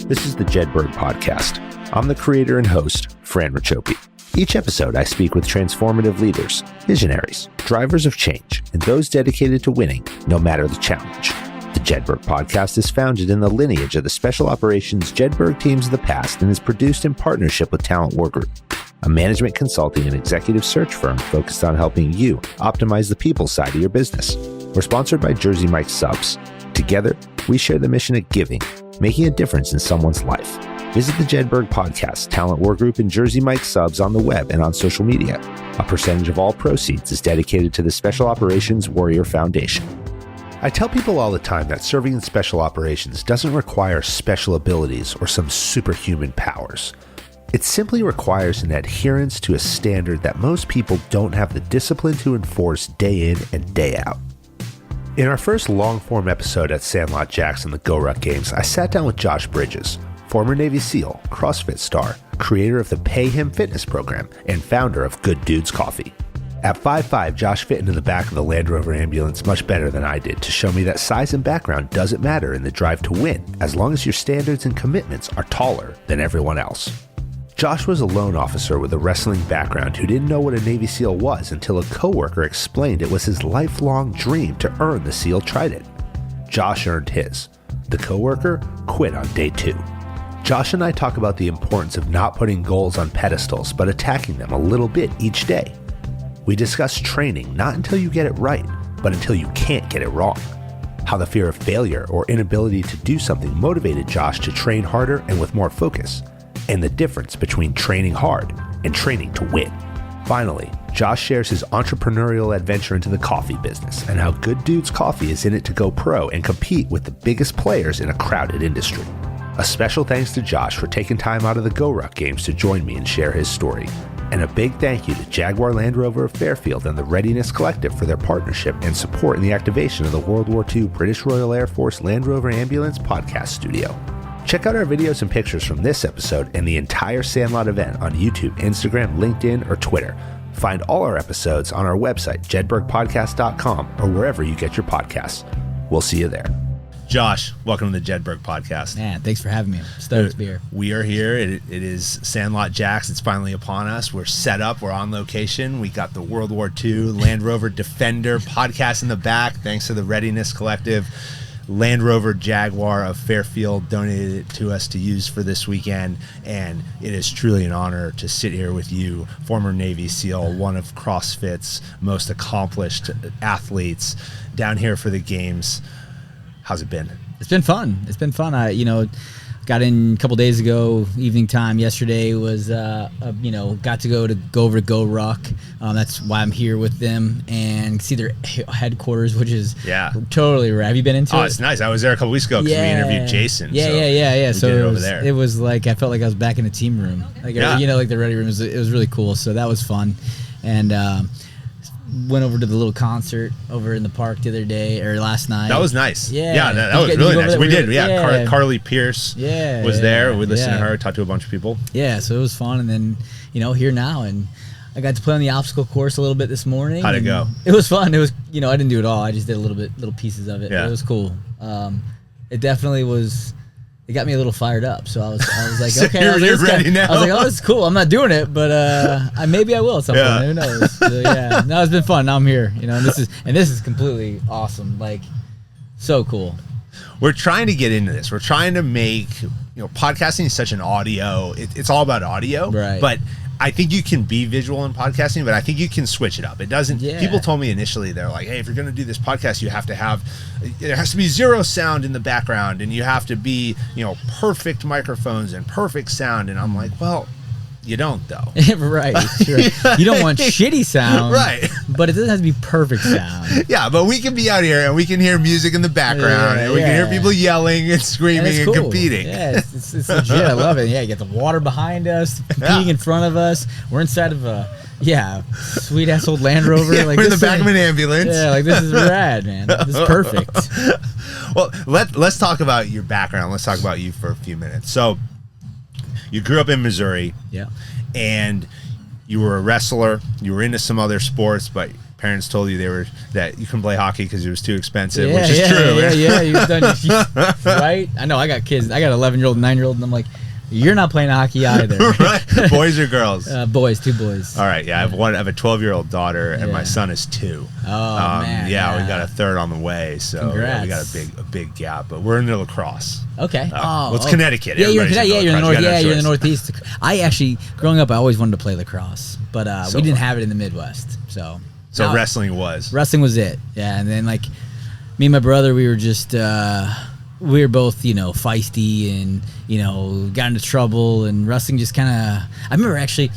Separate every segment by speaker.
Speaker 1: This is the Jedburgh podcast. I'm the creator and host, Fran Racioppi. Each episode, I speak with transformative leaders, visionaries, drivers of change, and those dedicated to winning, no matter the challenge. The Jedburgh podcast is founded in the lineage of the special operations Jedburgh teams of the past and is produced in partnership with Talent War Group, a management consulting and executive search firm focused on helping you optimize the people side of your business. We're sponsored by Jersey Mike's Subs. Together, we share the mission of giving, making a difference in someone's life. Visit the Jedburgh podcast, Talent War Group, and Jersey Mike's Subs on the web and on social media. A percentage of all proceeds is dedicated to the Special Operations Warrior Foundation. I tell people all the time that serving in special operations doesn't require special abilities or some superhuman powers. It simply requires an adherence to a standard that most people don't have the discipline to enforce day in and day out. In our first long-form episode at Sandlot Jax and the GORUCK Games, I sat down with Josh Bridges, former Navy SEAL, CrossFit star, creator of the Pay Him Fitness program, and founder of Good Dudes Coffee. At 5'5", Josh fit into the back of the Land Rover ambulance much better than I did to show me that size and background doesn't matter in the drive to win, as long as your standards and commitments are taller than everyone else. Josh was a loan officer with a wrestling background who didn't know what a Navy SEAL was until a coworker explained it was his lifelong dream to earn the SEAL Trident. Josh earned his. The coworker quit on day 2. Josh and I talk about the importance of not putting goals on pedestals, but attacking them a little bit each day. We discuss training not until you get it right, but until you can't get it wrong. How the fear of failure or inability to do something motivated Josh to train harder and with more focus, and the difference between training hard and training to win. Finally, Josh shares his entrepreneurial adventure into the coffee business and how Good Dudes Coffee is in it to go pro and compete with the biggest players in a crowded industry. A special thanks to Josh for taking time out of the GORUCK Games to join me and share his story. And a big thank you to Jaguar Land Rover of Fairfield and the Readiness Collective for their partnership and support in the activation of the World War II British Royal Air Force Land Rover Ambulance podcast studio. Check out our videos and pictures from this episode and the entire Sandlot event on YouTube, Instagram, LinkedIn, or Twitter. Find all our episodes on our website, jedburghpodcast.com, or wherever you get your podcasts. We'll see you there. Josh, welcome to the Jedburgh podcast.
Speaker 2: Man, thanks for having me. I'm stoked to be here.
Speaker 1: We are here. It is Sandlot Jax. It's finally upon us. We're set up. We're on location. We got the World War II Land Rover Defender podcast in the back, thanks to the Readiness Collective. Land Rover Jaguar of Fairfield donated it to us to use for this weekend, and it is truly an honor to sit here with you, former Navy SEAL, one of CrossFit's most accomplished athletes, down here for the games. How's it been?
Speaker 2: It's been fun. It's been fun. I, got in a couple days ago, evening time. Yesterday was, got to go over to GORUCK. That's why I'm here with them and see their headquarters, which is totally rad. Have you been into it?
Speaker 1: Oh, it's nice. I was there a couple weeks ago because we interviewed Jason.
Speaker 2: Yeah.
Speaker 1: So it over there.
Speaker 2: It was like I felt like I was back in a team room. Like the ready room. It was really cool. So that was fun, and went over to the little concert over in the park the other day or last night. That
Speaker 1: was nice. That was really nice. We did. Yeah. Carly Pierce was there. We listened to her, talked to a bunch of people.
Speaker 2: Yeah, so it was fun. And then, here now, and I got to play on the obstacle course a little bit this morning.
Speaker 1: How'd it go?
Speaker 2: It was fun. It was, I didn't do it all. I just did little pieces of it. Yeah. It was cool. It definitely was. It got me a little fired up, so I was like, okay,
Speaker 1: you're ready now.
Speaker 2: I was like, oh, this is cool. I'm not doing it, but maybe I will at some point. Who knows? So, no, it's been fun. Now I'm here, and this is completely awesome. Like, so cool.
Speaker 1: We're trying to get into this. We're trying to make podcasting is such an audio. It's all about audio,
Speaker 2: right?
Speaker 1: But I think you can be visual in podcasting, but I think you can switch it up. It doesn't. Yeah. People told me initially, they're like, "Hey, if you're going to do this podcast, there has to be zero sound in the background, and you have to be, perfect microphones and perfect sound." And I'm like, well, you don't though.
Speaker 2: Right. Sure. You don't want shitty sound,
Speaker 1: right?
Speaker 2: But it doesn't have to be perfect sound.
Speaker 1: Yeah, but we can be out here and we can hear music in the background, and we can hear people yelling and screaming and competing.
Speaker 2: Yeah, it's legit. I love it. Yeah, you get the water behind us, competing in front of us. We're inside of a sweet ass old Land Rover.
Speaker 1: We're in the back of an ambulance.
Speaker 2: Yeah, this is rad, man. This is perfect.
Speaker 1: Well, let's talk about your background. Let's talk about you for a few minutes. So, you grew up in Missouri.
Speaker 2: Yeah.
Speaker 1: And you were a wrestler. You were into some other sports, but parents told you that you couldn't play hockey because it was too expensive, which is true.
Speaker 2: Yeah. You've done right. I know. I got kids. I got an 11-year-old, 9-year-old, and I'm like, you're not playing hockey either.
Speaker 1: Right? Boys or girls?
Speaker 2: Boys, 2 boys.
Speaker 1: All right, yeah. I have a 12-year-old daughter, and my son is 2.
Speaker 2: Oh man.
Speaker 1: Yeah, we got a third on the way, so
Speaker 2: Congrats.
Speaker 1: we got a big gap. But we're in the Lacrosse.
Speaker 2: Okay.
Speaker 1: It's Connecticut.
Speaker 2: Yeah, you're in the north.
Speaker 1: Yeah,
Speaker 2: you're in the Northeast. I actually, growing up, I always wanted to play lacrosse, but we didn't have it in the Midwest. So
Speaker 1: wrestling was
Speaker 2: it. Yeah, and then like me and my brother, we were just. We were both, feisty and, got into trouble, and wrestling just kind of... I remember actually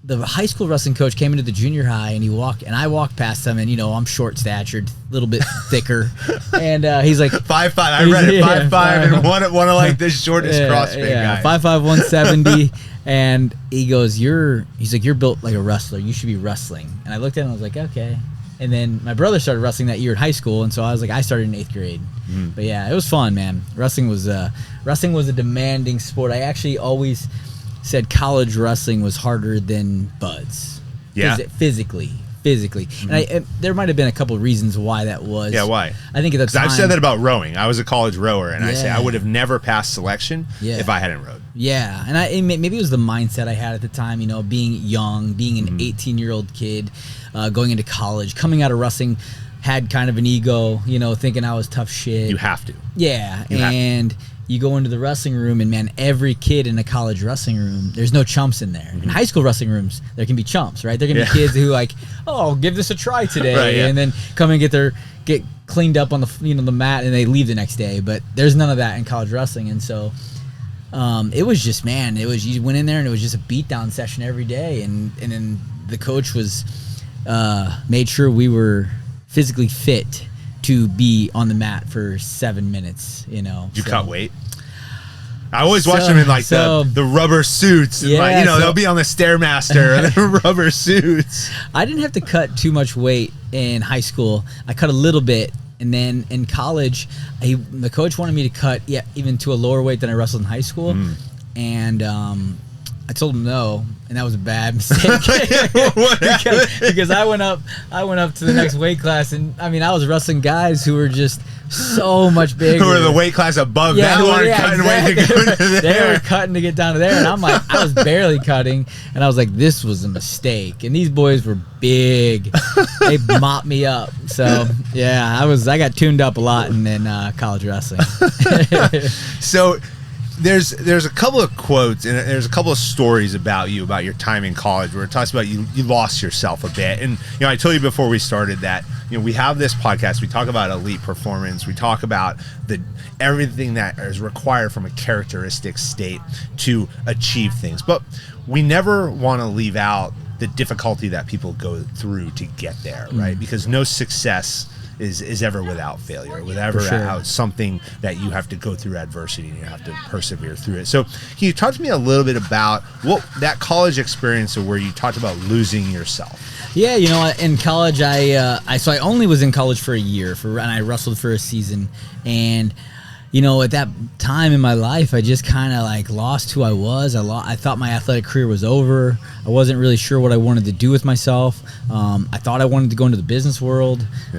Speaker 2: the high school wrestling coach came into the junior high, and I walked past him, and, I'm short-statured, a little bit thicker, and he's like...
Speaker 1: 5'5", I read it, 5'5", and one of like the shortest CrossFit guys.
Speaker 2: 5'5", 170, and he goes, he's like, you're built like a wrestler, you should be wrestling. And I looked at him, I was like, okay. And then my brother started wrestling that year in high school, and so I was like, I started in 8th grade. But yeah, it was fun, man. Wrestling was a demanding sport. I actually always said college wrestling was harder than buds.
Speaker 1: Yeah,
Speaker 2: physically. And there might have been a couple of reasons why that was.
Speaker 1: Yeah, why?
Speaker 2: I think at the time,
Speaker 1: I've said that about rowing. I was a college rower, and I say I would have never passed selection if I hadn't rowed.
Speaker 2: Yeah, and maybe it was the mindset I had at the time. Being young, being an 18-year-old kid, going into college, coming out of wrestling, had kind of an ego. Thinking I was tough shit.
Speaker 1: You have to.
Speaker 2: Yeah, and you go into the wrestling room, and man, every kid in a college wrestling room, there's no chumps in there. In high school wrestling rooms, there can be chumps, right? There can be kids who like, oh, I'll give this a try today,
Speaker 1: right,
Speaker 2: and then come and get cleaned up on the the mat, and they leave the next day. But there's none of that in college wrestling, and so it was just, man, you went in there and it was just a beatdown session every day, and then the coach was made sure we were physically fit to be on the mat for 7 minutes. Did
Speaker 1: you cut weight? I always watch them in like the rubber suits. And they'll be on the Stairmaster and the rubber suits.
Speaker 2: I didn't have to cut too much weight in high school. I cut a little bit. And then in college, the coach wanted me to cut even to a lower weight than I wrestled in high school. And I told him no, and that was a bad mistake. because I went up to the next weight class, and I mean I was wrestling guys who were just so much bigger.
Speaker 1: Who were the weight class above that one, cutting weight to go to there.
Speaker 2: They were cutting to get down to there, and I'm like, I was barely cutting, and I was like, this was a mistake. And these boys were big. They mopped me up. So yeah, I got tuned up a lot in college wrestling.
Speaker 1: So there's a couple of quotes and there's a couple of stories about your time in college where it talks about you lost yourself a bit. And I told you before we started that we have this podcast, we talk about elite performance, we talk about everything that is required from a characteristic state to achieve things, but we never want to leave out the difficulty that people go through to get there, right? Because no success is ever without failure, without something that you have to go through adversity and you have to persevere through it. So can you talk to me a little bit about what that college experience where you talked about losing yourself? Yeah,
Speaker 2: in college, I only was in college for a year, and I wrestled for a season, and at that time in my life, I just kind of like lost who I was. I thought my athletic career was over. I wasn't really sure what I wanted to do with myself. I thought I wanted to go into the business world.
Speaker 1: Be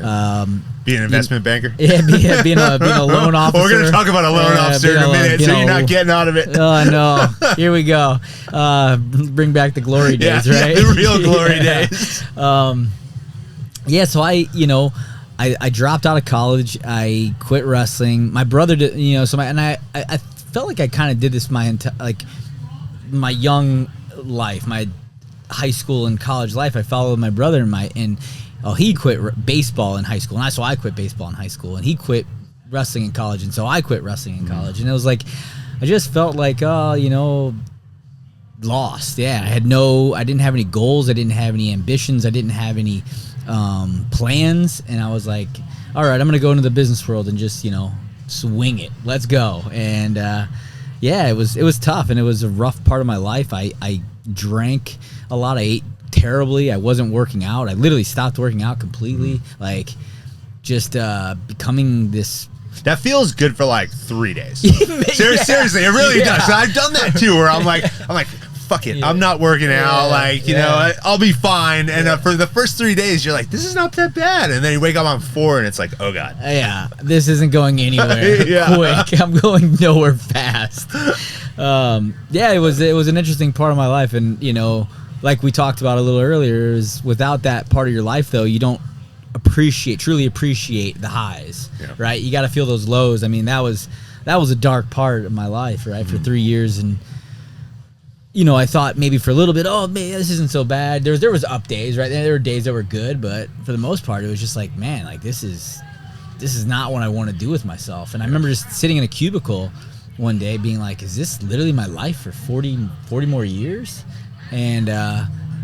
Speaker 1: an investment banker?
Speaker 2: Yeah, being a loan officer.
Speaker 1: We're going to talk about a loan officer in a minute, so you're not getting out of it.
Speaker 2: Oh, no. Here we go. Bring back the glory days, right?
Speaker 1: Yeah, the real glory days.
Speaker 2: So I dropped out of college. I quit wrestling. My brother did, I felt like I kind of did this my young life, my high school and college life. I followed my brother he quit baseball in high school, and so I quit baseball in high school, and he quit wrestling in college, and so I quit wrestling in college, and it was like I just felt like lost. Yeah, I didn't have any goals. I didn't have any ambitions. I didn't have any plans, and I was like, all right, I'm gonna go into the business world and just swing it, let's go. And it was tough, and it was a rough part of my life. I drank a lot, I ate terribly, I wasn't working out, I literally stopped working out completely, like just becoming this.
Speaker 1: That feels good for like 3 days. Seriously, it really does. So I've done that too, where I'm like
Speaker 3: fuck it, I'm not working out. Like, you know, I'll be fine. And for the first 3 days, you're like, this is not that bad. And then you wake up on 4 and it's like, oh God.
Speaker 2: Yeah, this isn't going anywhere quick. I'm going nowhere fast. It was an interesting part of my life. And, you know, like we talked about a little earlier, is without that part of your life, though, you don't truly appreciate the highs, right? You got to feel those lows. I mean, that was a dark part of my life, right? For 3 years. And, you know, I thought maybe for a little bit, oh, man, this isn't so bad. There was up days, right? There were days that were good, but for the most part, it was just like, man, like this is not what I want to do with myself. And I remember just sitting in a cubicle one day being like, is this literally my life for 40 more years? And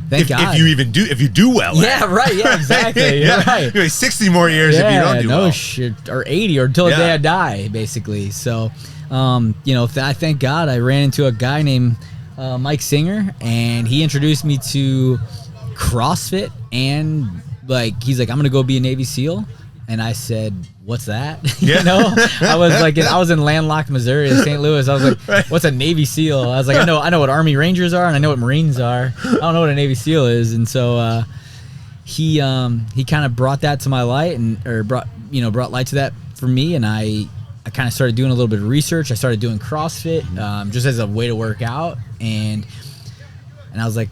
Speaker 2: thank God.
Speaker 3: If you do well.
Speaker 2: Yeah, right. Yeah, exactly. You're right.
Speaker 3: 60 more years if you don't do well.
Speaker 2: Shit, or 80, or until the day I die, basically. So, you know, I thank God I ran into a guy named Mike Singer, and he introduced me to CrossFit, and like he's like, I'm gonna go be a Navy SEAL. And I said, what's that? You know, I was in landlocked Missouri, St. Louis. I was like, what's a Navy SEAL? I was like, I know what Army Rangers are, and I know what Marines are. I don't know what a Navy SEAL is. And so he kind of brought that to my light, brought light to that for me. And I kind of started doing a little bit of research. I started doing CrossFit just as a way to work out. And I was like,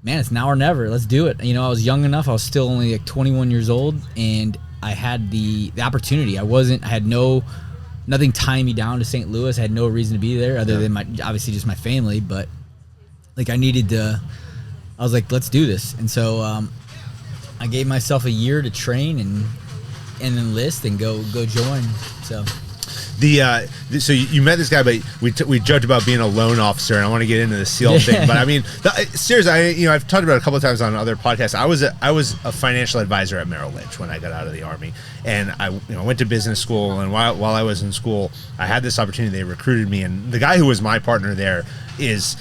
Speaker 2: man, it's now or never. Let's do it. You know, I was young enough. I was still only like 21 years old, and I had the opportunity. I had nothing tying me down to St. Louis. I had no reason to be there other than obviously just my family. But like I was like, let's do this. And so I gave myself a year to train and enlist and go join. So.
Speaker 3: So you met this guy, but we joked about being a loan officer, and I want to get into the SEAL thing. But I mean, seriously, I've talked about it a couple of times on other podcasts. I was a financial advisor at Merrill Lynch when I got out of the Army, and I went to business school. And while I was in school, I had this opportunity. They recruited me, and the guy who was my partner there is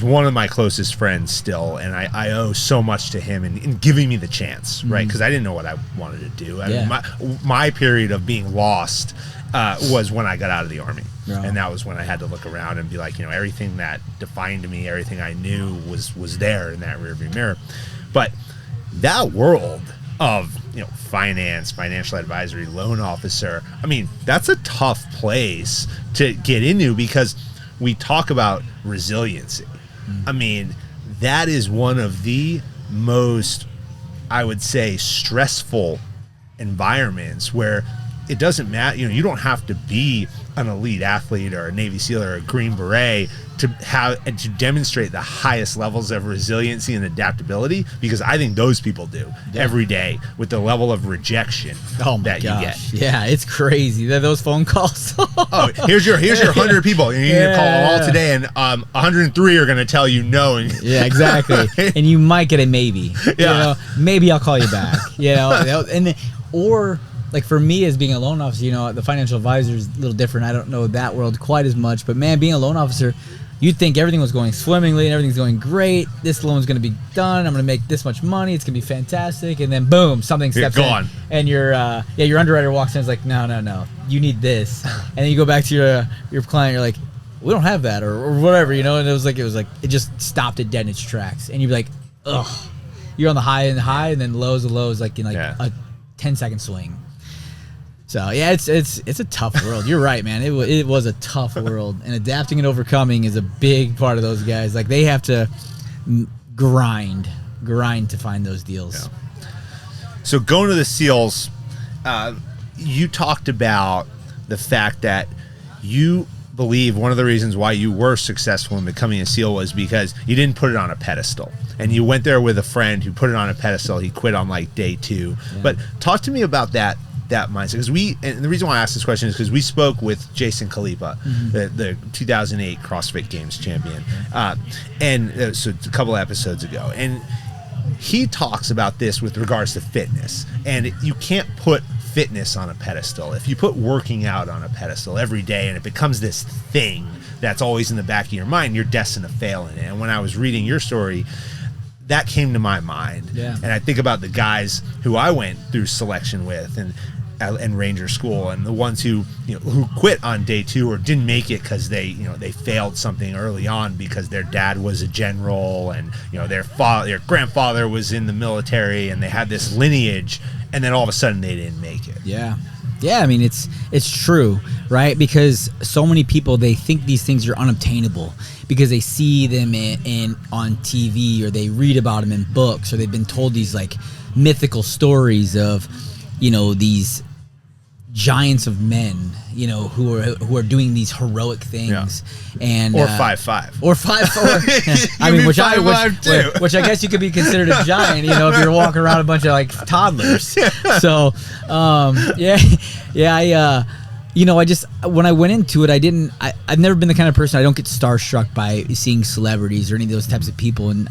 Speaker 3: one of my closest friends still, and I owe so much to him in giving me the chance, right? Because I didn't know what I wanted to do. I mean, my period of being lost was when I got out of the Army. Right. And that was when I had to look around and be like, everything that defined me, everything I knew was there in that rearview mirror. But that world of, finance, financial advisory, loan officer, I mean, that's a tough place to get into because we talk about resiliency. I mean, that is one of the most, I would say, stressful environments where it doesn't matter, you don't have to be an elite athlete or a Navy SEAL or a Green Beret to have and to demonstrate the highest levels of resiliency and adaptability, because I think those people do every day with the level of rejection that you get.
Speaker 2: Yeah, it's crazy. Those phone calls.
Speaker 3: Here's your 100 people. You need to call them all today, and 103 are going to tell you no.
Speaker 2: Yeah, exactly. And you might get a maybe. Yeah. Maybe I'll call you back. Or like for me as being a loan officer, the financial advisor is a little different. I don't know that world quite as much, but man, being a loan officer, you'd think everything was going swimmingly and everything's going great. This loan's going to be done. I'm going to make this much money. It's going to be fantastic. And then boom, something steps in, and your underwriter walks in and is like, no, you need this. And then you go back to your client. You're like, we don't have that or whatever, And it was like it just stopped it dead in its tracks. And you'd be like, ugh. You're on the high, and then lows and lows, like in a 10-second swing. So yeah, it's a tough world. You're right, man. It was a tough world, and adapting and overcoming is a big part of those guys. Like they have to grind to find those deals. Yeah.
Speaker 3: So going to the SEALs, you talked about the fact that you believe one of the reasons why you were successful in becoming a SEAL was because you didn't put it on a pedestal. And you went there with a friend who put it on a pedestal. He quit on like day 2. Yeah. But talk to me about that mindset, because and the reason why I asked this question is because we spoke with Jason Khalipa, the 2008 CrossFit Games champion, so a couple episodes ago, and he talks about this with regards to fitness, and you can't put fitness on a pedestal. If you put working out on a pedestal every day and it becomes this thing that's always in the back of your mind, you're destined to fail in it. And when I was reading your story, that came to my mind. Yeah. And I think about the guys who I went through selection with, and and Ranger School, and the ones who who quit on day 2 or didn't make it because they failed something early on because their dad was a general and their grandfather was in the military and they had this lineage, and then all of a sudden they didn't make it.
Speaker 2: Yeah, I mean, it's true, right? Because so many people, they think these things are unobtainable because they see them on TV, or they read about them in books, or they've been told these like mythical stories of these giants of men, who are doing these heroic things, and
Speaker 3: or 5'5",
Speaker 2: or 5'4". I mean, which I guess you could be considered a giant, if you're walking around a bunch of like toddlers. So, I just, when I went into it, I've never been the kind of person, I don't get starstruck by seeing celebrities or any of those types of people, and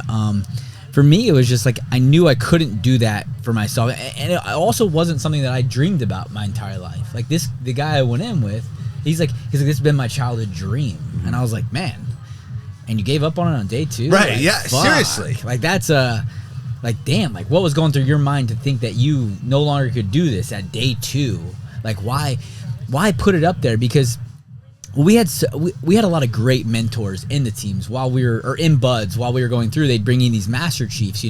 Speaker 2: for me, it was just like I knew I couldn't do that for myself, and it also wasn't something that I dreamed about my entire life. Like the guy I went in with, he's like, this has been my childhood dream, and I was like, man, and you gave up on it on day 2,
Speaker 3: right?
Speaker 2: Like,
Speaker 3: yeah,
Speaker 2: fuck.
Speaker 3: Seriously,
Speaker 2: like that's like damn, like what was going through your mind to think that you no longer could do this at day 2? Like why put it up there? Because we had a lot of great mentors in the teams in buds while we were going through. They'd bring in these master chiefs,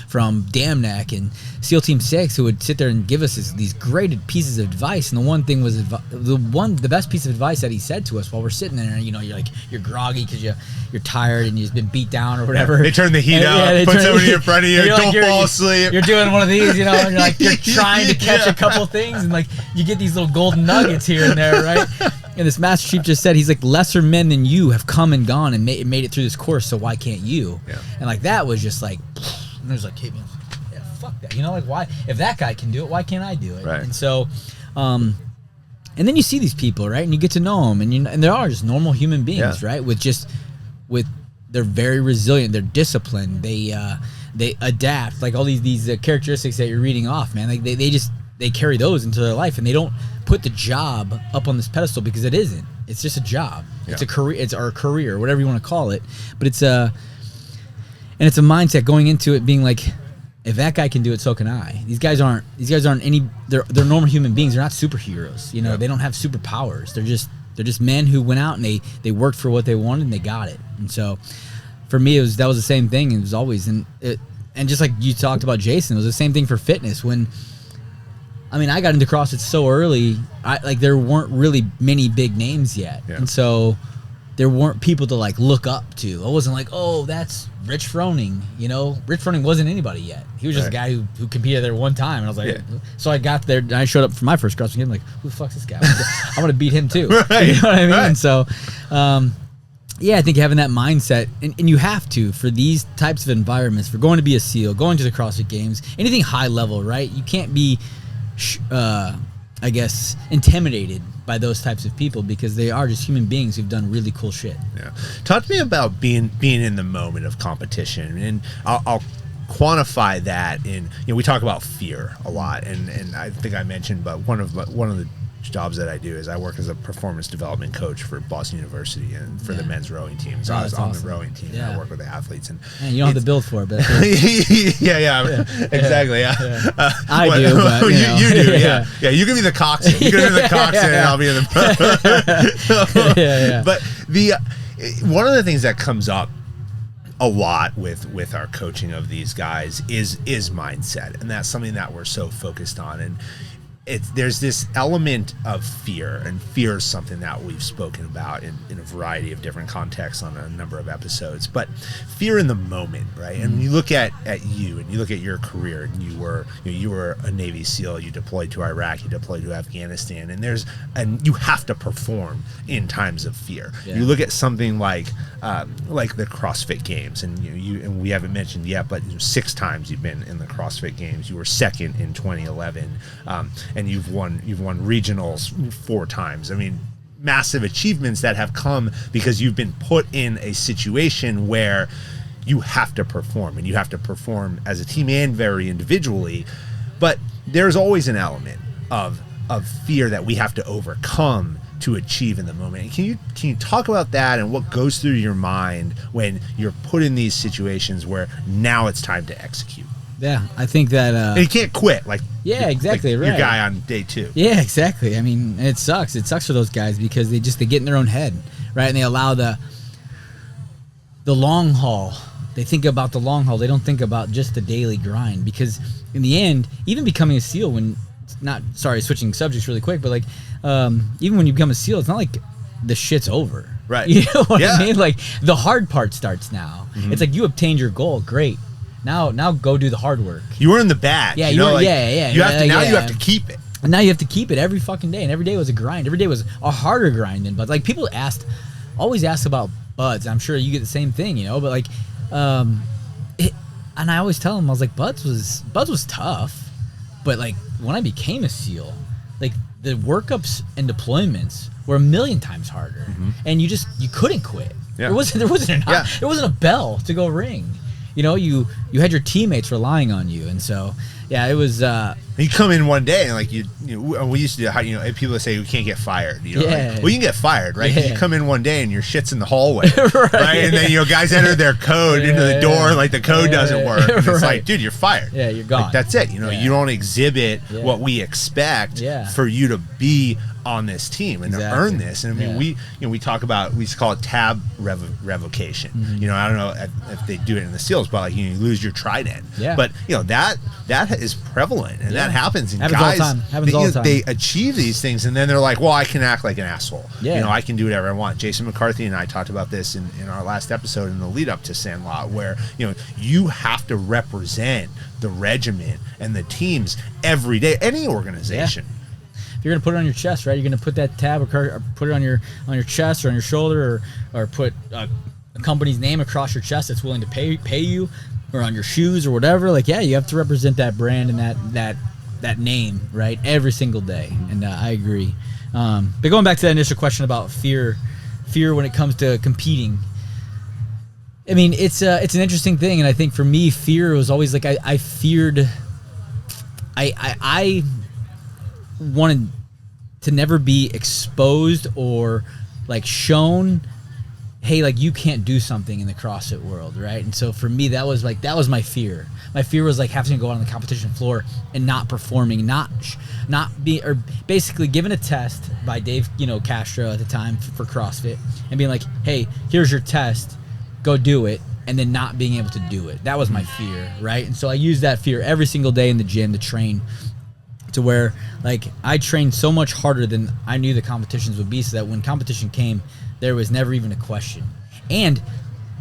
Speaker 2: from Dam Neck and SEAL Team 6, who would sit there and give us these great pieces of advice. And the one thing was the best piece of advice that he said to us while we're sitting there, you're groggy because you're tired and you've been beat down or whatever.
Speaker 3: They turn the heat up, put somebody in front of you, don't fall asleep.
Speaker 2: You're doing one of these, and you're trying to catch a couple things, and you get these little golden nuggets here and there, right? And this Master Chief just said, he's like, lesser men than you have come and gone and made it through this course, so why can't you? Yeah. And that was just and it was hit me. Yeah, fuck that. Why? If that guy can do it, why can't I do it?
Speaker 3: Right.
Speaker 2: And so, and then you see these people, right? And you get to know them, and they are just normal human beings, right? They're very resilient. They're disciplined. They adapt. Like all these characteristics that you're reading off, man. Like they carry those into their life, and they don't put the job up on this pedestal because it isn't. It's just a job. Yeah. It's a career. It's our career, whatever you want to call it. But it's a mindset going into it being like, if that guy can do it, so can I. These guys aren't any. They're normal human beings. They're not superheroes. They don't have superpowers. They're just men who went out and they worked for what they wanted and they got it. And so, for me, that was the same thing. It was always and just like you talked about, Jason, it was the same thing for fitness. When I got into CrossFit so early, there weren't really many big names yet. Yeah. And so there weren't people to look up to. I wasn't like, oh, that's Rich Froning. Rich Froning wasn't anybody yet. He was just a guy who competed there one time. And I was like, so I got there and I showed up for my first CrossFit game. Like, who the fuck's this guy? I'm going to beat him too. Right. You know what I mean? Right. And so, I think having that mindset, and you have to, for these types of environments, for going to be a SEAL, going to the CrossFit Games, anything high level, right? You can't be intimidated by those types of people because they are just human beings who've done really cool shit.
Speaker 3: Yeah. Talk to me about being in the moment of competition, and I'll quantify that in, we talk about fear a lot, and I think I mentioned, but one of the jobs that I do is I work as a performance development coach for Boston University and for the men's rowing team. So I was on the rowing team and I work with the athletes. And
Speaker 2: you don't have to build for it, but
Speaker 3: exactly. Yeah.
Speaker 2: I do, but
Speaker 3: you do. Yeah. You can be the coxswain. You can be the coxswain, and I'll be the. But one of the things that comes up a lot with our coaching of these guys is mindset, and that's something that we're so focused on. And there's this element of fear, and fear is something that we've spoken about in a variety of different contexts on a number of episodes. But fear in the moment, right? And you look at you, and you look at your career, and you were a Navy SEAL. You deployed to Iraq, you deployed to Afghanistan, and you have to perform in times of fear. Yeah. You look at something like the CrossFit Games, and and we haven't mentioned yet, but 6 times you've been in the CrossFit Games. You were second in 2011. And you've won regionals 4 times. I mean, massive achievements that have come because you've been put in a situation where you have to perform, and you have to perform as a team and very individually. But there's always an element of fear that we have to overcome to achieve in the moment. Can you talk about that and what goes through your mind when you're put in these situations where now it's time to execute?
Speaker 2: Yeah, I think that.
Speaker 3: And you can't quit. Like
Speaker 2: yeah, exactly.
Speaker 3: like
Speaker 2: right.
Speaker 3: Your guy on day 2.
Speaker 2: Yeah, exactly. I mean, it sucks. It sucks for those guys because they get in their own head, right? And they allow the long haul. They think about the long haul. They don't think about just the daily grind, because in the end, even becoming a SEAL, switching subjects really quick, but like even when you become a SEAL, it's not like the shit's over.
Speaker 3: Right.
Speaker 2: You know what I mean? Like the hard part starts now.
Speaker 3: Mm-hmm.
Speaker 2: It's like you obtained your goal. Great. Now go do the hard work.
Speaker 3: You earn the badge.
Speaker 2: Yeah,
Speaker 3: you have to
Speaker 2: you
Speaker 3: have to keep it.
Speaker 2: And now you have to keep it every fucking day, and every day was a grind. Every day was a harder grind than Buds. Like people always ask about Buds. I'm sure you get the same thing, you know. But like, and I always tell them, I was like, Buds was tough, but like when I became a SEAL, like the workups and deployments were a million times harder, and you couldn't quit.
Speaker 3: Yeah.
Speaker 2: There wasn't a bell to go ring. You know, you had your teammates relying on you, and so yeah, it was.
Speaker 3: You come in one day and like we used to do, people say you can't get fired. You know, well, you can get fired, right? 'Cause you come in one day and your shit's in the hallway, right? And then guys enter their code into the door, and like the code doesn't work. And it's like, dude, you're fired.
Speaker 2: Yeah, you're gone.
Speaker 3: Like, that's it. You don't exhibit what we expect for you to be on this team and to earn this. And I mean, we talk about, we call it tab revocation. I don't know if they do it in the SEALs, but like you lose your trident. Yeah. But that is prevalent, and that happens. And guys,
Speaker 2: all the time.
Speaker 3: They achieve these things, and then they're like, well, I can act like an asshole.
Speaker 2: Yeah.
Speaker 3: I can do whatever I want. Jason McCarthy and I talked about this in our last episode in the lead up to Sandlot, where you have to represent the regiment and the teams every day. Any organization.
Speaker 2: Yeah. If you're gonna put it on your chest, right? You're gonna put that tab or put it on your chest or on your shoulder, or put a company's name across your chest that's willing to pay you, or on your shoes or whatever. Like, yeah, you have to represent that brand and that name, right? Every single day. And I agree. But going back to that initial question about fear when it comes to competing. I mean, it's an interesting thing, and I think for me, fear was always like I feared. I wanted to never be exposed or like shown, hey, like you can't do something in the CrossFit world, right? And so for me, that was my fear. My fear was like having to go out on the competition floor and not performing, not basically given a test by Dave, Castro at the time for CrossFit, and being like, hey, here's your test, go do it, and then not being able to do it. That was my fear, right? And so I used that fear every single day in the gym to train, to where like I trained so much harder than I knew the competitions would be, so that when competition came, there was never even a question. And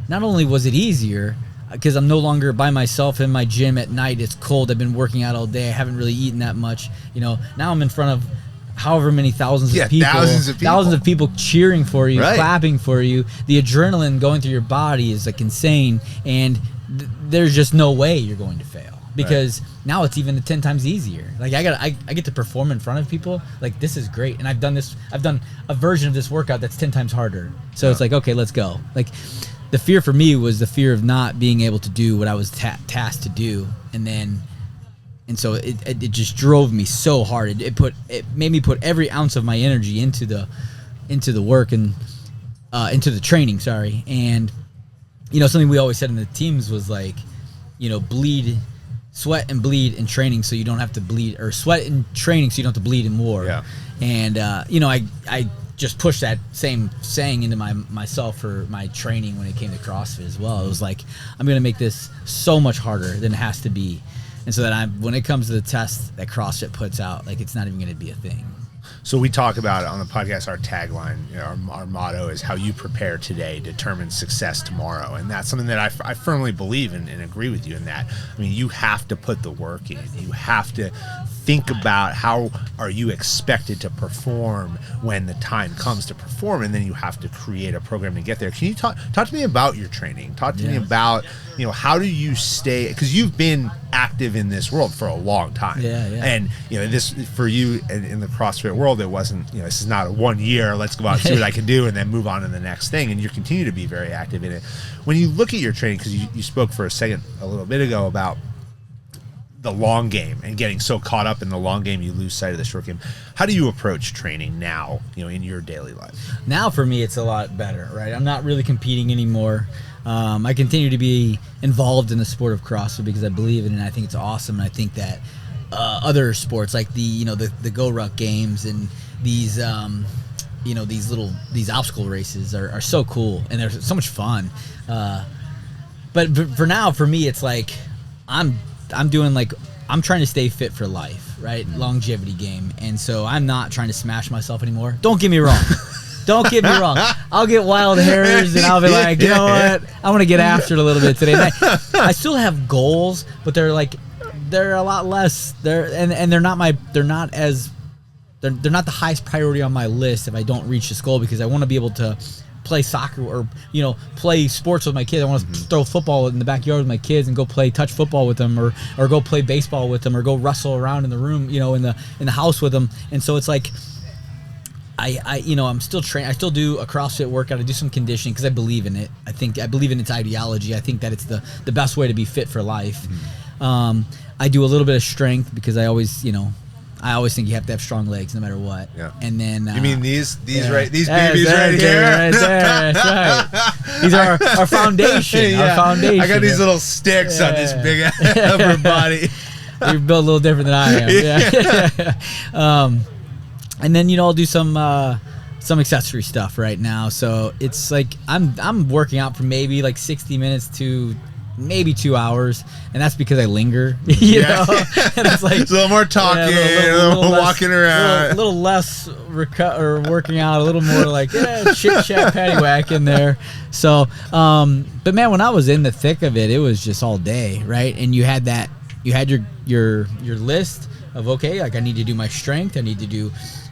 Speaker 2: not only was it easier, because I'm no longer by myself in my gym at night, it's cold, I've been working out all day, I haven't really eaten that much, now I'm in front of however many thousands of people cheering for you, clapping for you. The adrenaline going through your body is like insane, and there's just no way you're going to fail. Because now it's even 10 times easier. Like I get to perform in front of people. Like this is great, and I've done a version of this workout that's 10 times harder. So it's like, okay, let's go. Like the fear for me was the fear of not being able to do what I was tasked to do, and so it just drove me so hard. It made me put every ounce of my energy into the work and into the training. Sorry, and something we always said in the teams was like, sweat and bleed in training so you don't have to bleed, or sweat in training so you don't have to bleed in war. Yeah. And I just pushed that same saying into myself for my training when it came to CrossFit as well. It was like, I'm going to make this so much harder than it has to be. And so that when it comes to the test that CrossFit puts out, like it's not even going to be a thing.
Speaker 3: So we talk about it on the podcast, our tagline, our motto is how you prepare today determines success tomorrow. And that's something that I firmly believe in and agree with you in that. I mean, you have to put the work in. You have to think about how are you expected to perform when the time comes to perform, and then you have to create a program to get there. Can you talk to me about your training? Talk to me about, how do you stay, because you've been active in this world for a long time. And this for you in the CrossFit world, it wasn't, this is not a 1 year, let's go out and see what I can do and then move on to the next thing, and you continue to be very active in it. When you look at your training, because you spoke for a little bit ago about the long game and getting so caught up in the long game you lose sight of the short game. How do you approach training now, in your daily life?
Speaker 2: Now for me it's a lot better, right? I'm not really competing anymore. I continue to be involved in the sport of CrossFit because I believe in it, and I think it's awesome. And I think that other sports like the GORUCK Games and these these obstacle races are so cool, and they're so much fun. But for now, for me, it's like I'm trying to stay fit for life, right? Longevity game. And so I'm not trying to smash myself anymore. Don't get me wrong. Don't get me wrong. I'll get wild hairs and I'll be like, you know what? I want to get after it a little bit today. And I still have goals, but they're a lot less. They're not the highest priority on my list if I don't reach this goal, because I want to be able to play soccer or play sports with my kids. I want to throw football in the backyard with my kids and go play touch football with them, or go play baseball with them, or go wrestle around in the room, in the house with them. And so it's like I'm still training. I still do a CrossFit workout. I do some conditioning because I believe in it. I believe in its ideology. I think that it's the best way to be fit for life. I do a little bit of strength because I always think you have to have strong legs no matter what. Yeah. And then
Speaker 3: you mean these babies right here?
Speaker 2: Right there. That's right. These are our foundation.
Speaker 3: Yeah.
Speaker 2: Our foundation.
Speaker 3: I got these little sticks on this big upper body.
Speaker 2: You're built a little different than I am. Yeah. And then I'll do some accessory stuff right now. So it's like I'm working out for maybe like 60 minutes to maybe 2 hours, and that's because I linger. You know, and it's like
Speaker 3: it's a little more talking, a little less, walking around,
Speaker 2: a little less or working out, a little more like chit chat, paddywhack in there. So, but man, when I was in the thick of it, it was just all day, right? And you had your list of like I need to do my strength, I need to do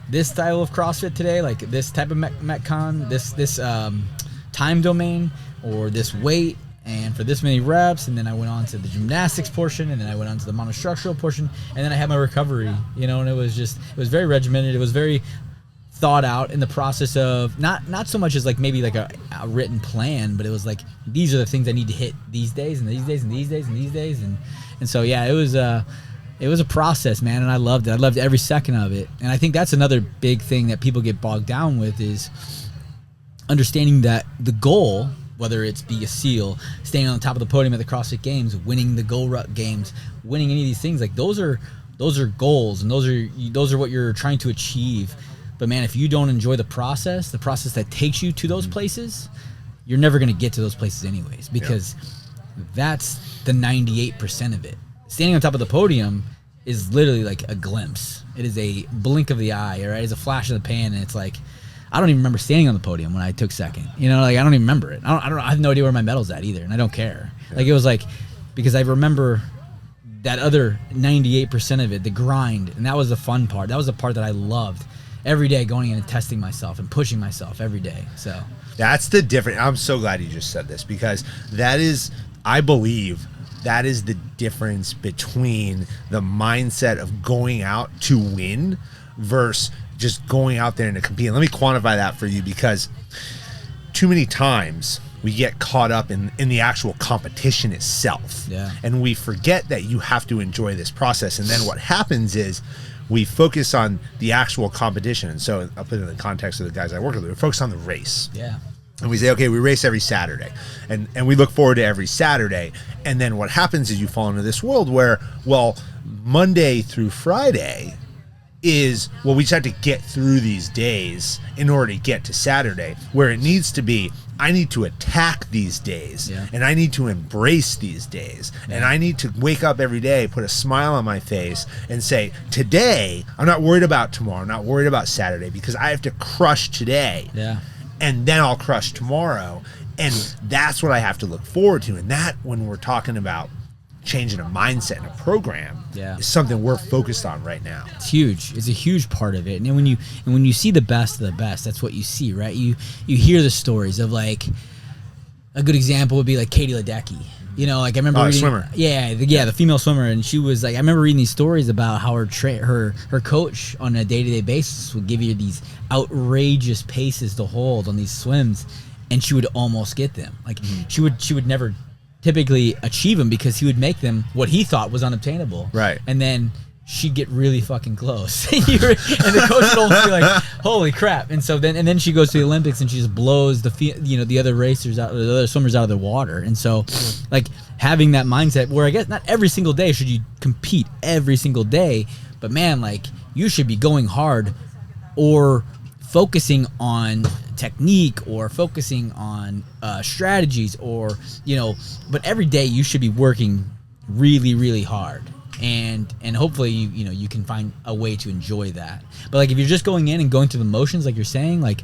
Speaker 2: this style of CrossFit today, like this type of Metcon, this time domain, or this weight, and for this many reps. And then I went on to the gymnastics portion, and then I went on to the monostructural portion, and then I had my recovery, and it was very regimented. It was very thought out in the process of not so much as like maybe like a written plan, but it was like, these are the things I need to hit these days and these days and these days and these days. And so, yeah, it was a process, man, and I loved it. I loved every second of it. And I think that's another big thing that people get bogged down with, is understanding that the goal, whether it's be a SEAL, staying on top of the podium at the CrossFit Games, winning the GORUCK Games, winning any of these things, like those are goals, and those are what you're trying to achieve. But man, if you don't enjoy the process that takes you to those places, you're never going to get to those places anyways, because that's the 98% of it. Standing on top of the podium is literally like a glimpse. It is a blink of the eye, right? It's a flash of the pan, and it's like, I don't even remember standing on the podium when I took second. I don't even remember it. I have no idea where my medal's at either, and I don't care. Yeah. Like, it was like, because I remember that other 98% of it, the grind, and that was the fun part. That was the part that I loved. Every day going in and testing myself and pushing myself every day. So
Speaker 3: that's the difference. I'm so glad you just said this, because that is, I believe, that is the difference between the mindset of going out to win versus just going out there and to compete. And let me quantify that for you, because too many times we get caught up in the actual competition itself. Yeah. And we forget that you have to enjoy this process. And then what happens is we focus on the actual competition. And so I'll put it in the context of the guys I work with. We focus on the race. Yeah. And we say, okay, we race every Saturday, and we look forward to every Saturday. And then what happens is you fall into this world where, well, Monday through Friday is, well, we just have to get through these days in order to get to Saturday, where it needs to be, I need to attack these days, and I need to embrace these days, and I need to wake up every day, put a smile on my face, and say, today, I'm not worried about tomorrow, I'm not worried about Saturday, because I have to crush today. Yeah. And then I'll crush tomorrow. And that's what I have to look forward to. And that, when we're talking about changing a mindset in a program, is something we're focused on right now.
Speaker 2: It's huge. It's a huge part of it. And when you see the best of the best, that's what you see, right? You hear the stories of, like, a good example would be like Katie Ledecky. Like I remember reading,
Speaker 3: swimmer.
Speaker 2: The female swimmer, and she was like, I remember reading these stories about how her coach on a day-to-day basis would give you these outrageous paces to hold on these swims, and she would almost get them. Like she would never typically achieve them, because he would make them what he thought was unobtainable.
Speaker 3: Right.
Speaker 2: And then she'd get really fucking close. And the coach would almost be like, holy crap. And so then she goes to the Olympics and she just blows the other racers out, the other swimmers out of the water. And so like having that mindset where I guess not every single day should you compete every single day, but man, like you should be going hard or focusing on technique or focusing on strategies or, but every day you should be working really, really hard. And hopefully you can find a way to enjoy that. But like if you're just going in and going through the motions, like you're saying, like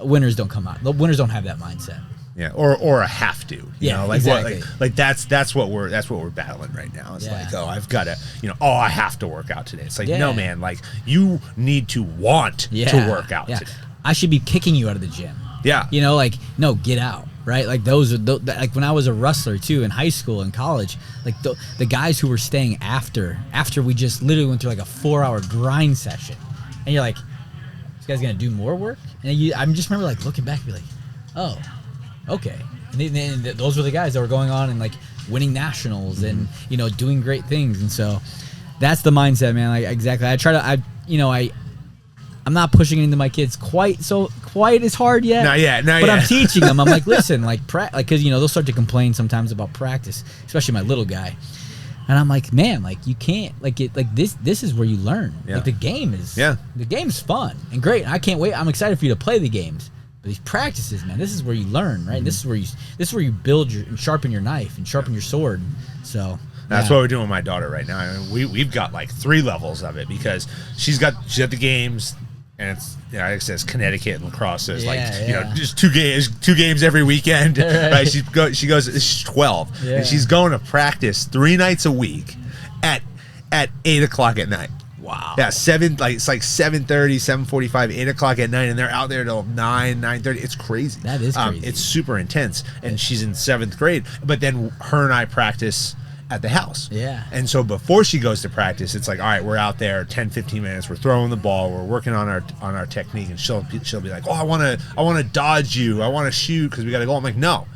Speaker 2: winners don't come out. The winners don't have that mindset.
Speaker 3: Yeah, or a have to. You know, like
Speaker 2: exactly.
Speaker 3: Like that's what we're battling right now. It's like, oh, I've got to, I have to work out today. It's like, no, man, like you need to want to work out today.
Speaker 2: I should be kicking you out of the gym.
Speaker 3: Yeah.
Speaker 2: Like, no, get out. Right, like those are like when I was a wrestler too in high school and college, like the guys who were staying after we just literally went through like a 4-hour grind session, and you're like, this guy's gonna do more work, and I just remember like looking back and be like, oh, okay, and those were the guys that were going on and like winning nationals and doing great things, and so that's the mindset, man. Like exactly, I'm not pushing it into my kids quite as hard yet.
Speaker 3: Not yet.
Speaker 2: But I'm teaching them. I'm like, listen, because they'll start to complain sometimes about practice, especially my little guy. And I'm like, man, like you can't this is where you learn.
Speaker 3: Yeah.
Speaker 2: Like the game's fun and great. I can't wait. I'm excited for you to play the games. But these practices, man, this is where you learn, right? Mm-hmm. This is where you build and sharpen your knife and sharpen your sword. So
Speaker 3: that's what we're doing with my daughter right now. I mean, we've got like 3 levels of it because she's at the games. And it's, like I said, it's Connecticut and Lacrosse. So it's just 2 games every weekend. Right? She goes. She's 12, and she's going to practice 3 nights a week at 8 o'clock at night.
Speaker 2: Wow.
Speaker 3: Yeah, it's like 7:30, 7:45, 8 o'clock at night, and they're out there till 9:30. It's crazy.
Speaker 2: That is crazy.
Speaker 3: It's super intense, and she's in 7th grade. But then her and I practice at the house.
Speaker 2: Yeah.
Speaker 3: And so before she goes to practice, it's like, all right, we're out there 10, 15 minutes, we're throwing the ball, we're working on our technique, and she'll be like, oh, I want to dodge you, I want to shoot because we got to go. I'm like, no.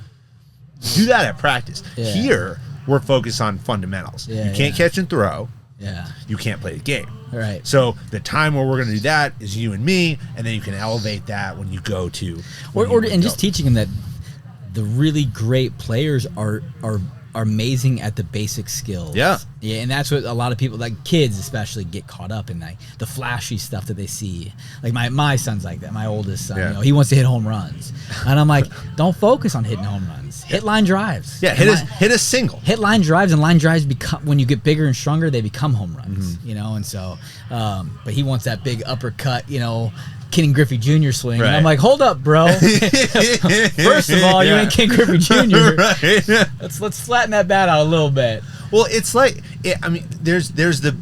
Speaker 3: Do that at practice.
Speaker 2: Yeah.
Speaker 3: Here, we're focused on fundamentals.
Speaker 2: Yeah,
Speaker 3: you can't catch and throw.
Speaker 2: Yeah.
Speaker 3: You can't play the game.
Speaker 2: Right.
Speaker 3: So the time where we're going to do that is you and me, and then you can elevate that when you go to
Speaker 2: just teaching them that the really great players are amazing at the basic skills.
Speaker 3: Yeah,
Speaker 2: and that's what a lot of people, like kids especially, get caught up in, like the flashy stuff that they see. Like my son's like that. My oldest son, he wants to hit home runs, and I'm like, don't focus on hitting home runs. Hit line drives.
Speaker 3: Yeah, hit a single.
Speaker 2: Hit line drives, and line drives become, when you get bigger and stronger, they become home runs. And so, but he wants that big uppercut, Ken Griffey Jr. swing.
Speaker 3: Right.
Speaker 2: And I'm like, hold up, bro. First of all, you ain't Ken Griffey Jr.
Speaker 3: Right.
Speaker 2: Let's flatten that bat out a little bit.
Speaker 3: Well, it's like, there's the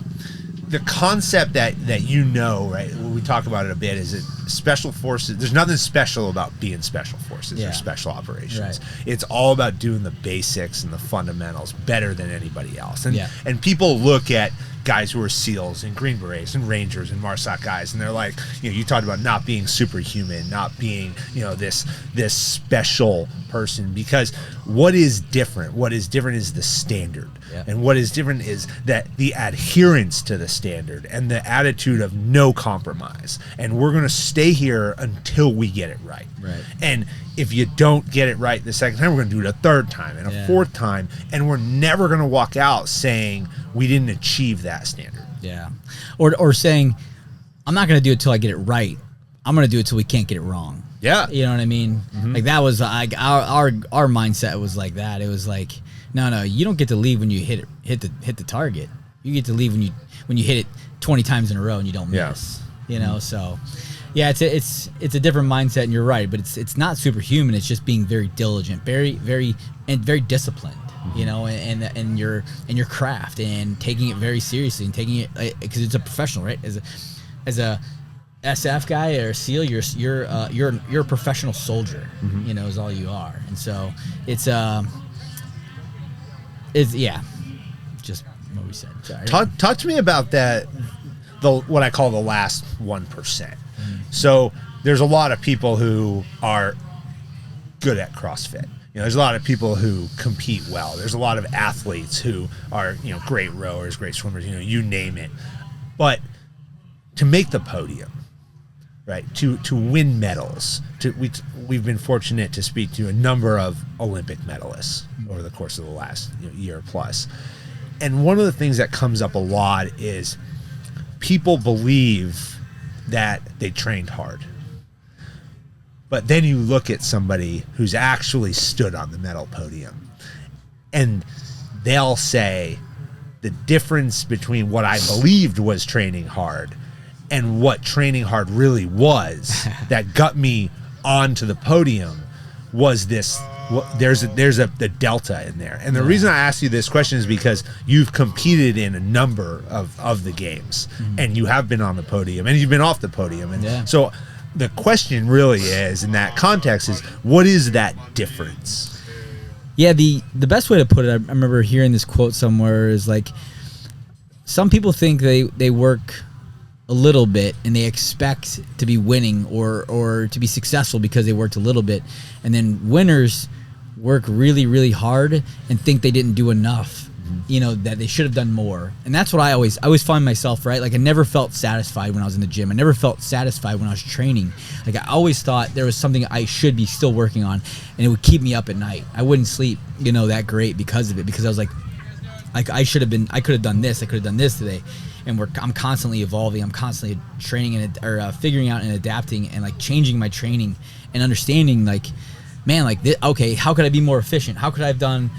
Speaker 3: concept that right? We talk about it a bit. Is it special forces? There's nothing special about being special forces or special operations.
Speaker 2: Right.
Speaker 3: It's all about doing the basics and the fundamentals better than anybody else. And people look at guys who are SEALs and Green Berets and Rangers and MARSOC guys, and they're like, you talked about not being superhuman, not being, this special person, because what is different? What is different is the standard. Yeah. And what is different is that the adherence to the standard and the attitude of no compromise. And we're going to stay here until we get it right.
Speaker 2: Right.
Speaker 3: And if you don't get it right the second time, we're going to do it a third time and a fourth time, and we're never going to walk out saying we didn't achieve that standard.
Speaker 2: Yeah. Or saying, I'm not going to do it till I get it right. I'm going to do it till we can't get it wrong.
Speaker 3: Yeah.
Speaker 2: You know what I mean? Mm-hmm. Like that was like our mindset was like that. It was like, no, you don't get to leave when you hit the target. You get to leave when you hit it 20 times in a row and you don't miss. So yeah, it's a different mindset, and you're right, but it's not superhuman. It's just being very diligent, very disciplined, and your craft, and taking it very seriously, and taking it because it's a professional, right? As a SF guy or a SEAL, you're a professional soldier, is all you are, and so it's just what we said. Sorry.
Speaker 3: Talk to me about that. What I call the last 1%. So there's a lot of people who are good at CrossFit. There's a lot of people who compete well. There's a lot of athletes who are, great rowers, great swimmers, you name it. But to make the podium, right, to win medals, we've been fortunate to speak to a number of Olympic medalists over the course of the last year plus. And one of the things that comes up a lot is people believe that they trained hard. But then you look at somebody who's actually stood on the medal podium, and they'll say the difference between what I believed was training hard and what training hard really was that got me onto the podium was this. There's the delta in there. And the reason I ask you this question is because you've competed in a number of the games, and you have been on the podium and you've been off the podium. And so the question really is, in that context, is what is that difference?
Speaker 2: Yeah, the best way to put it, I remember hearing this quote somewhere, is like, some people think they work a little bit and they expect to be winning or to be successful because they worked a little bit, and then winners work really, really hard and think they didn't do enough, that they should have done more. And that's what I always find myself, right? Like, I never felt satisfied when I was in the gym. I never felt satisfied when I was training. Like, I always thought there was something I should be still working on, and it would keep me up at night. I wouldn't sleep, that great because of it, because I was like I could have done this. I could have done this today. And I'm constantly evolving. I'm constantly training figuring out and adapting and like changing my training and understanding, like, man, like, okay, how could I be more efficient? How could I have done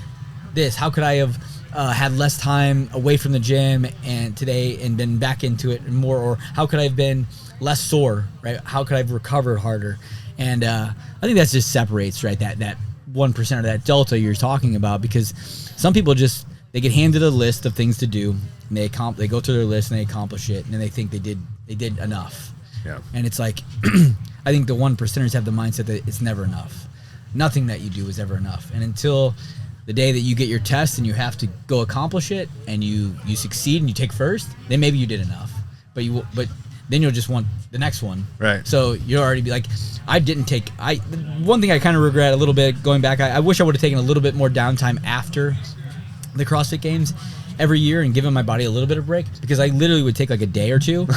Speaker 2: this? How could I have had less time away from the gym and today and been back into it more? Or how could I have been less sore, right? How could I have recovered harder? And I think that just separates, right, that 1% of that delta you're talking about, because some people they get handed a list of things to do, and they go through their list and they accomplish it, and then they think they did enough. Yeah. And it's like, I think the 1%ers have the mindset that it's never enough. Nothing that you do is ever enough. And until the day that you get your test and you have to go accomplish it, and you succeed and you take first, then maybe you did enough. But then you'll just want the next one. Right. So you'll already be like, one thing I kind of regret a little bit going back, I wish I would have taken a little bit more downtime after the CrossFit Games every year and given my body a little bit of break, because I literally would take like a day or two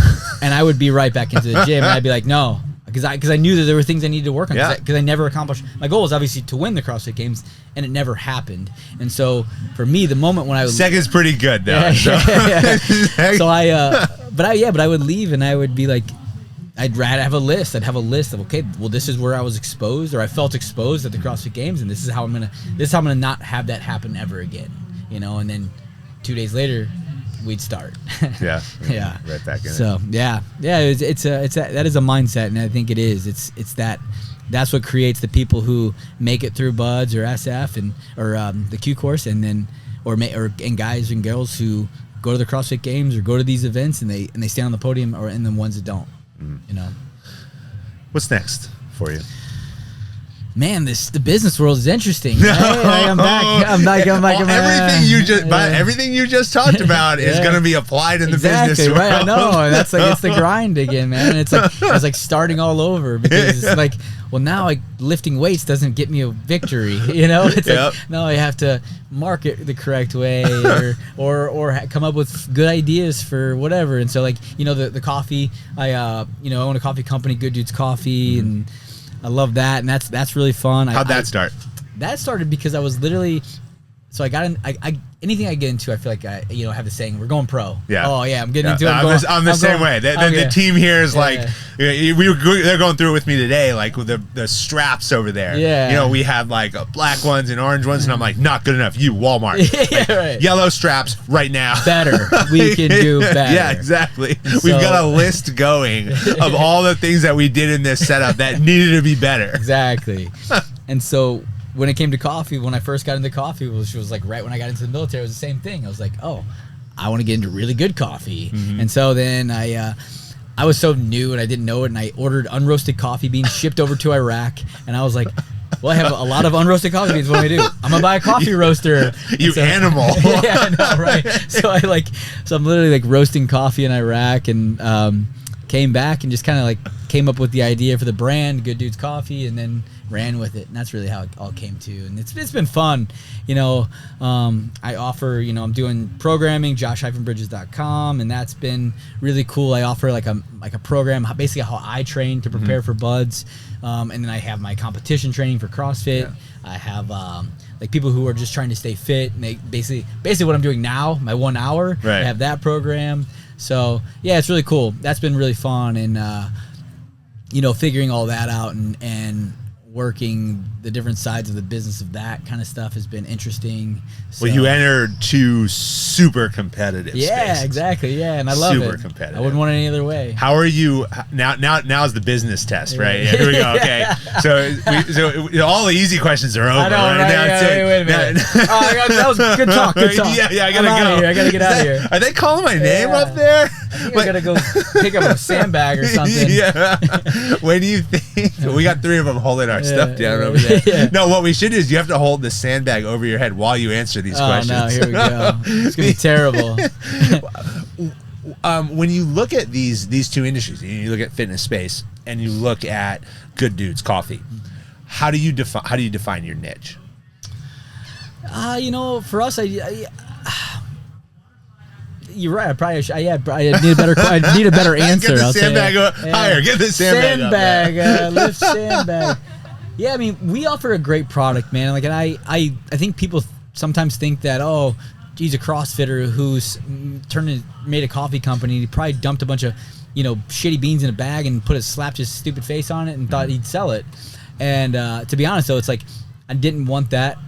Speaker 2: and I would be right back into the gym, and I'd be like, no, because I knew that there were things I needed to work on, because I never accomplished. My goal was obviously to win the CrossFit Games, and it never happened. And so for me, the moment when I was
Speaker 3: second's pretty good though.
Speaker 2: So I would leave and I would be like, I'd have a list. I'd have a list of, okay, well, this is where I was exposed, or I felt exposed at the CrossFit Games, and this is how I'm gonna not have that happen ever again. And then 2 days later, we'd start.
Speaker 3: Yeah. Right back in. So
Speaker 2: that is a mindset, and I think it is. It's that's what creates the people who make it through Buds or SF or the Q course, and then and guys and girls who go to the CrossFit Games or go to these events and they stay on the podium, and the ones that don't.
Speaker 3: What's next for you?
Speaker 2: Man, the business world is interesting. Hey, I'm back.
Speaker 3: Everything you just talked about is going to be applied in the business world.
Speaker 2: Right? I know. And that's like, it's the grind again, man. It's like starting all over, because it's like, well, now like lifting weights doesn't get me a victory. It's like, no, I have to market the correct way or come up with good ideas for whatever. And so, like, the coffee, I own a coffee company, Good Dudes Coffee, and I love that, and that's really fun.
Speaker 3: How'd that start?
Speaker 2: That started because I was literally, so I got in. Anything I get into, I feel like I have the saying, we're going pro. Yeah. Oh yeah, I'm getting into it.
Speaker 3: I'm the same way. The team here is they're going through it with me today, like with the straps over there. Yeah. We have like black ones and orange ones, and I'm like, not good enough. Walmart. Right. Yellow straps right now.
Speaker 2: Better. We can do better.
Speaker 3: Yeah, exactly. We've got a list going of all the things that we did in this setup that needed to be better.
Speaker 2: Exactly. And so, when it came to coffee, when I first got into coffee, which was like right when I got into the military, it was the same thing. I was like, oh, I want to get into really good coffee. Mm-hmm. And so then I was so new and I didn't know it, and I ordered unroasted coffee beans shipped over to Iraq. And I was like, well, I have a lot of unroasted coffee beans. What do I do? I'm going to buy a coffee roaster.
Speaker 3: Animal.
Speaker 2: Yeah, I know, right? So I'm literally like roasting coffee in Iraq, and came back and just kind of like came up with the idea for the brand, Good Dudes Coffee, and then ran with it. And that's really how it all came to. And it's been fun. You know, I offer, you know, I'm doing programming, josh-bridges.com, and that's been really cool. I offer like a program, basically how I train to prepare for buds. And then I have my competition training for CrossFit.
Speaker 3: Yeah.
Speaker 2: I have like people who are just trying to stay fit, and they basically what I'm doing now, my 1 hour.
Speaker 3: Right.
Speaker 2: I have that program. So yeah, it's really cool. That's been really fun, and you know, figuring all that out and working the different sides of the business of that kind of stuff has been interesting. So,
Speaker 3: Well, you entered two super competitive spaces.
Speaker 2: Exactly. Yeah, and I love it.
Speaker 3: Super competitive.
Speaker 2: I wouldn't want it any other way.
Speaker 3: How are you now's the business test, right? Yeah, here we go. Okay. So all the easy questions are over.
Speaker 2: I know,
Speaker 3: right?
Speaker 2: right?
Speaker 3: Now
Speaker 2: Wait a minute. that was good talk. Good talk.
Speaker 3: Yeah, I gotta
Speaker 2: go. I gotta get out of here.
Speaker 3: Are they calling my name up there?
Speaker 2: I think I gotta go pick up a sandbag or something.
Speaker 3: Yeah. When do you think we got 3 of them holding our stuff down over there?
Speaker 2: Yeah.
Speaker 3: No, what we should do is you have to hold the sandbag over your head while you answer these questions.
Speaker 2: Oh no, here we go. It's gonna be terrible.
Speaker 3: When you look at these two industries, you look at fitness space and you look at Good Dudes Coffee, how do you define your niche?
Speaker 2: You know, for us, you're right. I probably I need a better answer.
Speaker 3: Get the
Speaker 2: I'll
Speaker 3: sandbag higher. Get the sandbag.
Speaker 2: Lift sandbag. Yeah, I mean, we offer a great product, man. Like, and I think people sometimes think that, oh, he's a CrossFitter who's made a coffee company. He probably dumped a bunch of, you know, shitty beans in a bag and slapped his stupid face on it and thought he'd sell it. And to be honest, though, it's like I didn't want that.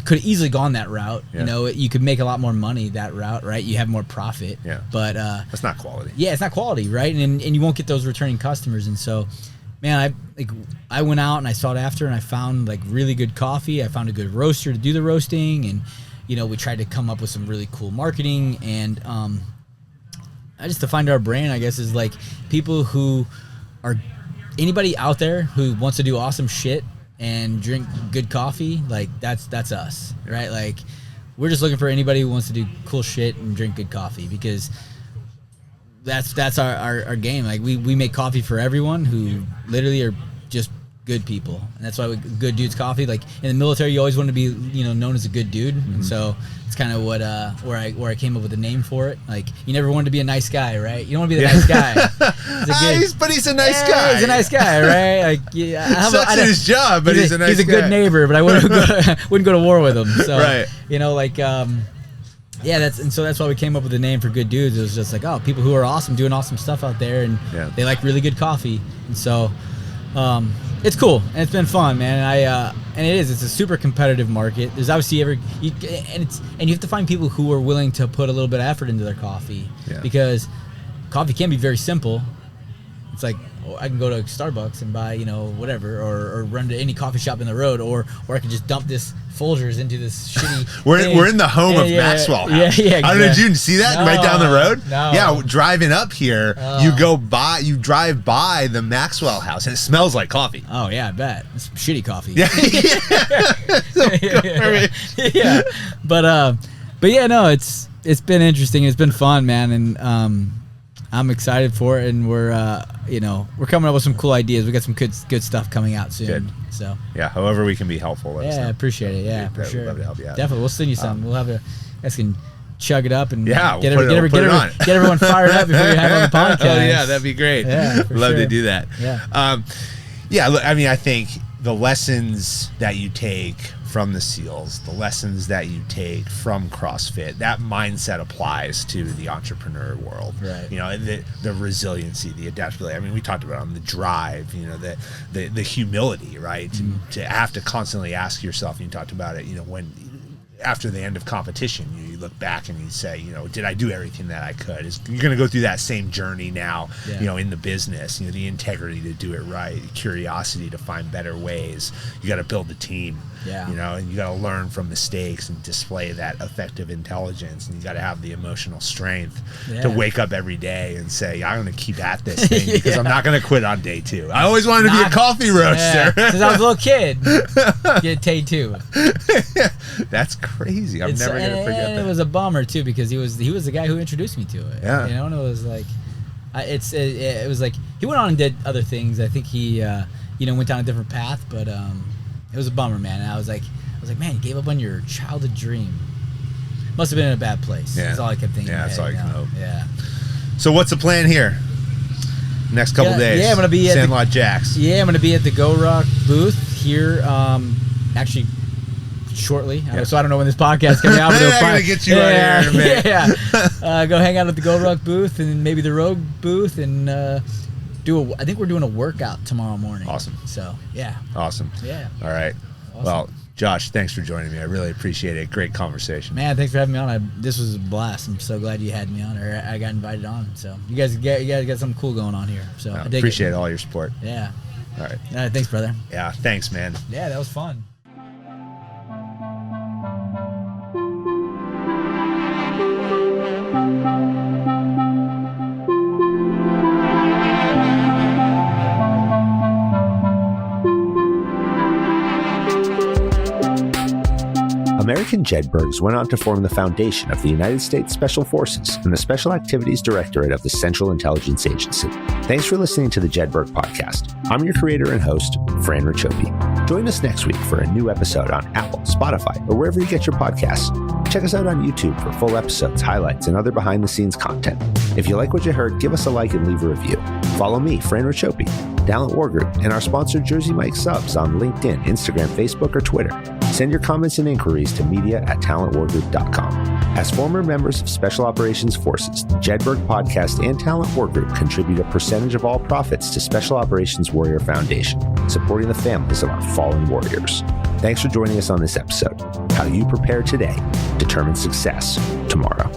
Speaker 2: Could have easily gone that route. Yeah. You know, you could make a lot more money that route, right? You have more profit.
Speaker 3: Yeah.
Speaker 2: But
Speaker 3: that's not quality.
Speaker 2: Yeah, it's not quality, right? And you won't get those returning customers. And so, man, I went out and I sought after and I found like really good coffee. I found a good roaster to do the roasting, and you know, we tried to come up with some really cool marketing. And I just defined our brand, I guess, is like people who are anybody out there who wants to do awesome shit and drink good coffee. Like that's us, right? Like we're just looking for anybody who wants to do cool shit and drink good coffee, because that's our game. Like we make coffee for everyone who literally are just good people, and that's why Good Dudes Coffee. Like in the military, you always want to be, you know, known as a good dude, and so it's kind of what where I came up with the name for it. Like you never wanted to be a nice guy, right? You don't want to be the nice guy.
Speaker 3: But he's a nice guy.
Speaker 2: He's a nice guy, right? Like
Speaker 3: sucks at his job, but he's a nice guy.
Speaker 2: He's a good neighbor, but I wouldn't go to war with him. So
Speaker 3: right.
Speaker 2: You know, like yeah, that's why we came up with the name for Good Dudes. It was just like, oh, people who are awesome, doing awesome stuff out there, and they like really good coffee, and so it's cool and it's been fun, man. And it's a super competitive market. There's obviously you have to find people who are willing to put a little bit of effort into their coffee, because coffee can be very simple. It's like, I can go to Starbucks and buy, you know, whatever, or run to any coffee shop in the road, or I can just dump this Folgers into this shitty
Speaker 3: We're in the home of Maxwell House.
Speaker 2: Yeah, exactly.
Speaker 3: I don't know, did you see that right down the road?
Speaker 2: No.
Speaker 3: Yeah, driving up here, you drive by the Maxwell House, and it smells like coffee.
Speaker 2: Oh yeah, I bet. It's shitty coffee.
Speaker 3: Yeah.
Speaker 2: But yeah, no, it's been interesting. It's been fun, man, and I'm excited for it, and we're coming up with some cool ideas. We got some good stuff coming out soon.
Speaker 3: Good.
Speaker 2: So
Speaker 3: yeah, however we can be helpful. Let us know.
Speaker 2: I appreciate it. Yeah, for sure.
Speaker 3: We'd love to help you out.
Speaker 2: Definitely, we'll send you some. We'll have you guys can chug it up and
Speaker 3: get
Speaker 2: everyone fired up before you have it on the podcast.
Speaker 3: Oh yeah, that'd be great.
Speaker 2: Yeah,
Speaker 3: love to do that.
Speaker 2: Yeah.
Speaker 3: Look, I mean, I think the lessons that you take from the SEALs, the lessons that you take from CrossFit, that mindset applies to the entrepreneur world.
Speaker 2: Right.
Speaker 3: You know, the resiliency, the adaptability. I mean, we talked about the drive, you know, the humility, right? To have to constantly ask yourself, and you talked about it, you know, when after the end of competition, you look back and you say, you know, did I do everything that I could? You're going to go through that same journey now, you know, in the business, you know, the integrity to do it right, curiosity to find better ways. You got to build the team, you know, and you got to learn from mistakes and display that effective intelligence. And you got to have the emotional strength to wake up every day and say, I'm going to keep at this thing because I'm not going to quit on day 2. I always wanted to be a coffee roaster.
Speaker 2: Since I was a little kid, get day 2.
Speaker 3: That's crazy. I'm never going to forget that.
Speaker 2: It was a bummer too, because he was the guy who introduced me to it.
Speaker 3: Yeah.
Speaker 2: You know, and it was like, It was like he went on and did other things. I think he went down a different path, but it was a bummer, man. And I was like, man, you gave up on your childhood dream. Must have been in a bad place. Yeah. That's all I kept thinking.
Speaker 3: Yeah, that's all I can hope.
Speaker 2: Yeah.
Speaker 3: So what's the plan here? Next couple days.
Speaker 2: Yeah, I'm gonna be at
Speaker 3: Sandlot Jax.
Speaker 2: Yeah, I'm gonna be at the GORUCK booth here. Actually, shortly. So I don't know when this podcast is coming out.
Speaker 3: I'm gonna get you out here in a minute.
Speaker 2: Yeah. Go hang out at the GORUCK booth and maybe the Rogue booth and I think we're doing a workout tomorrow morning.
Speaker 3: Awesome.
Speaker 2: So yeah.
Speaker 3: Awesome.
Speaker 2: Yeah.
Speaker 3: All right.
Speaker 2: Awesome.
Speaker 3: Well, Josh, thanks for joining me. I really appreciate it. Great conversation.
Speaker 2: Man, thanks for having me on. This was a blast. I'm so glad you had me on, or I got invited on. So you guys got something cool going on here. So I
Speaker 3: appreciate all your support.
Speaker 2: Yeah.
Speaker 3: All right.
Speaker 2: Thanks, brother.
Speaker 3: Yeah. Thanks, man.
Speaker 2: Yeah, that was fun.
Speaker 1: American Jedburghs went on to form the foundation of the United States Special Forces and the Special Activities Directorate of the Central Intelligence Agency. Thanks for listening to the Jedburgh Podcast. I'm your creator and host, Fran Racioppi. Join us next week for a new episode on Apple, Spotify, or wherever you get your podcasts. Check us out on YouTube for full episodes, highlights, and other behind-the-scenes content. If you like what you heard, give us a like and leave a review. Follow me, Fran Racioppi, Talent War Group, and our sponsor Jersey Mike Subs on LinkedIn, Instagram, Facebook, or Twitter. Send your comments and inquiries to media@talentwargroup.com. As former members of Special Operations Forces, the Jedburgh Podcast and Talent War Group contribute a percentage of all profits to Special Operations Warrior Foundation, supporting the families of our fallen warriors. Thanks for joining us on this episode. How you prepare today determines success tomorrow.